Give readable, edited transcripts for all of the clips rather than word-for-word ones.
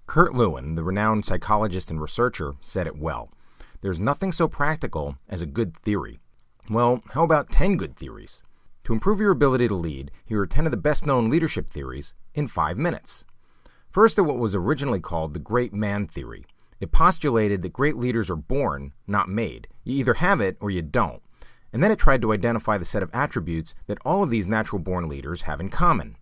Kurt Lewin, the renowned psychologist and researcher, said it well. There's nothing so practical as a good theory. Well, how about 10 good theories? To improve your ability to lead, here are 10 of the best-known leadership theories in 5 minutes. First are what was originally called the great man theory. It postulated that great leaders are born, not made. You either have it or you don't. And then it tried to identify the set of attributes that all of these natural-born leaders have in common.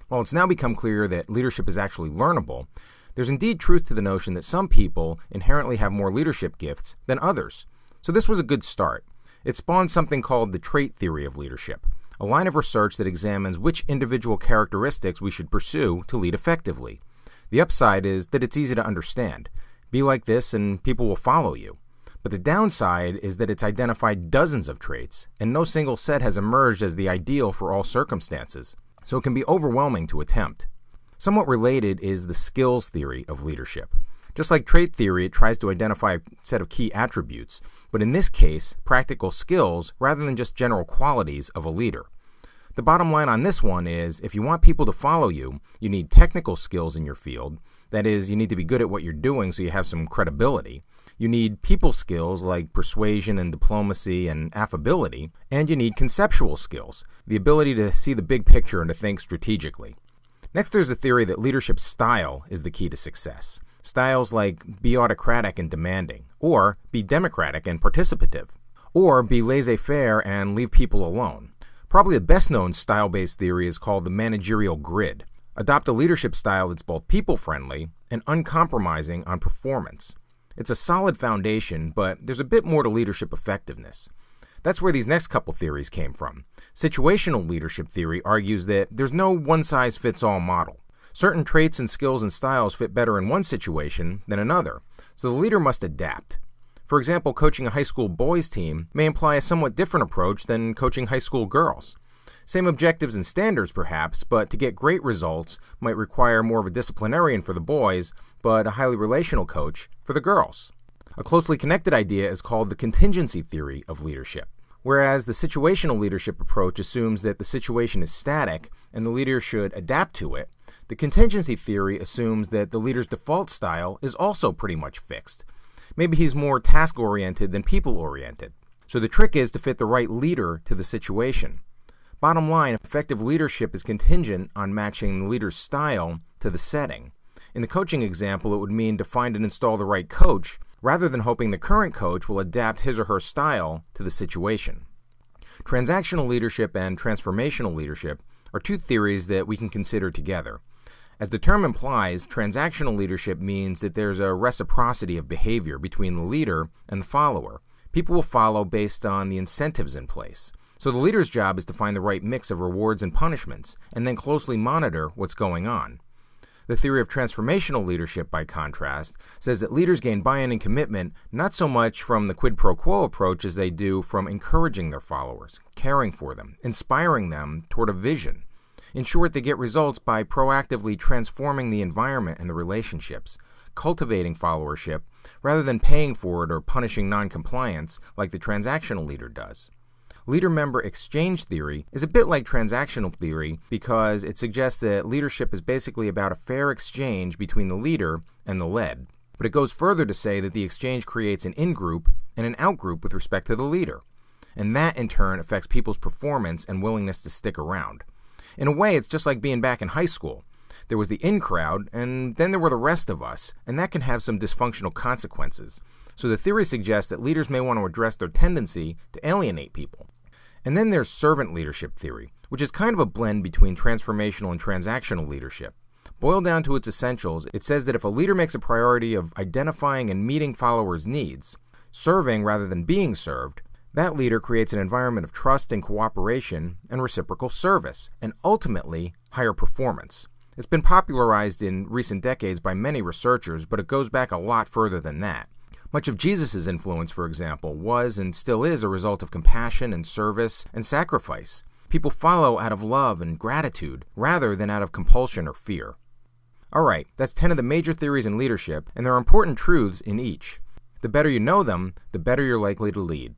While it's now become clear that leadership is actually learnable, there's indeed truth to the notion that some people inherently have more leadership gifts than others. So this was a good start. It spawned something called the trait theory of leadership, a line of research that examines which individual characteristics we should pursue to lead effectively. The upside is that it's easy to understand. Be like this and people will follow you. But the downside is that it's identified dozens of traits, and no single set has emerged as the ideal for all circumstances, so it can be overwhelming to attempt. Somewhat related is the skills theory of leadership. Just like trait theory, it tries to identify a set of key attributes, but in this case, practical skills rather than just general qualities of a leader. The bottom line on this one is, if you want people to follow you, you need technical skills in your field. That is, you need to be good at what you're doing so you have some credibility. You need people skills like persuasion and diplomacy and affability, and you need conceptual skills, the ability to see the big picture and to think strategically. Next, there's the theory that leadership style is the key to success. Styles like be autocratic and demanding, or be democratic and participative, or be laissez-faire and leave people alone. Probably the best-known style-based theory is called the managerial grid. Adopt a leadership style that's both people-friendly and uncompromising on performance. It's a solid foundation, but there's a bit more to leadership effectiveness. That's where these next couple theories came from. Situational leadership theory argues that there's no one-size-fits-all model. Certain traits and skills and styles fit better in one situation than another, so the leader must adapt. For example, coaching a high school boys team may imply a somewhat different approach than coaching high school girls. Same objectives and standards perhaps, but to get great results might require more of a disciplinarian for the boys, but a highly relational coach for the girls. A closely connected idea is called the contingency theory of leadership. Whereas the situational leadership approach assumes that the situation is static and the leader should adapt to it, the contingency theory assumes that the leader's default style is also pretty much fixed. Maybe he's more task-oriented than people-oriented. So the trick is to fit the right leader to the situation. Bottom line, effective leadership is contingent on matching the leader's style to the setting. In the coaching example, it would mean to find and install the right coach, rather than hoping the current coach will adapt his or her style to the situation. Transactional leadership and transformational leadership are two theories that we can consider together. As the term implies, transactional leadership means that there's a reciprocity of behavior between the leader and the follower. People will follow based on the incentives in place. So the leader's job is to find the right mix of rewards and punishments, and then closely monitor what's going on. The theory of transformational leadership, by contrast, says that leaders gain buy-in and commitment not so much from the quid pro quo approach as they do from encouraging their followers, caring for them, inspiring them toward a vision. In short, they get results by proactively transforming the environment and the relationships, cultivating followership, rather than paying for it or punishing non-compliance like the transactional leader does. Leader-member exchange theory is a bit like transactional theory because it suggests that leadership is basically about a fair exchange between the leader and the led. But it goes further to say that the exchange creates an in-group and an out-group with respect to the leader. And that, in turn, affects people's performance and willingness to stick around. In a way, it's just like being back in high school. There was the in crowd, and then there were the rest of us, and that can have some dysfunctional consequences. So the theory suggests that leaders may want to address their tendency to alienate people. And then there's servant leadership theory, which is kind of a blend between transformational and transactional leadership. Boiled down to its essentials, it says that if a leader makes a priority of identifying and meeting followers' needs, serving rather than being served, that leader creates an environment of trust and cooperation and reciprocal service, and ultimately, higher performance. It's been popularized in recent decades by many researchers, but it goes back a lot further than that. Much of Jesus' influence, for example, was and still is a result of compassion and service and sacrifice. People follow out of love and gratitude rather than out of compulsion or fear. Alright, that's 10 of the major theories in leadership, and there are important truths in each. The better you know them, the better you're likely to lead.